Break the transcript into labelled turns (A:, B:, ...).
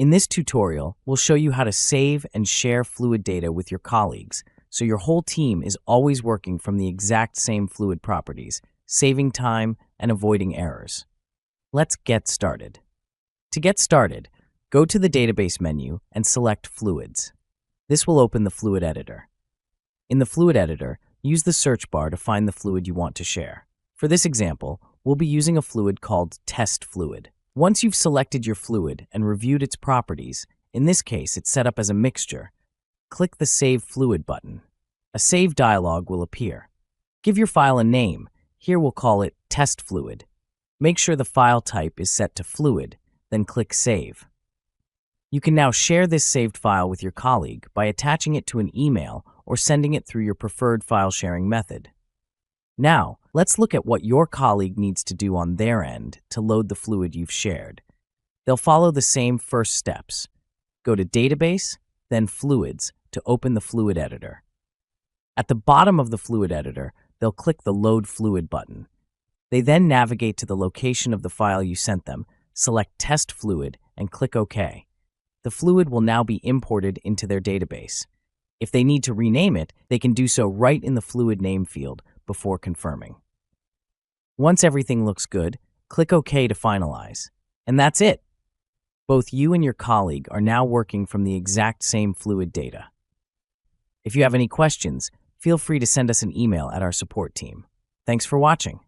A: In this tutorial, we'll show you how to save and share fluid data with your colleagues, so your whole team is always working from the exact same fluid properties, saving time and avoiding errors. Let's get started. To get started, go to the Database menu and select Fluids. This will open the Fluid Editor. In the Fluid Editor, use the search bar to find the fluid you want to share. For this example, we'll be using a fluid called test fluid. Once you've selected your fluid and reviewed its properties, in this case it's set up as a mixture, click the Save Fluid button. A Save dialog will appear. Give your file a name. Here we'll call it test fluid. Make sure the file type is set to fluid, then click Save. You can now share this saved file with your colleague by attaching it to an email or sending it through your preferred file sharing method. Now, let's look at what your colleague needs to do on their end to load the fluid you've shared. They'll follow the same first steps. Go to Database, then Fluids to open the Fluid Editor. At the bottom of the Fluid Editor, they'll click the Load Fluid button. They then navigate to the location of the file you sent them, select Test Fluid, and click OK. The fluid will now be imported into their database. If they need to rename it, they can do so right in the Fluid Name field before confirming. Once everything looks good, click OK to finalize. And that's it. Both you and your colleague are now working from the exact same fluid data. If you have any questions, feel free to send us an email at our support team. Thanks for watching.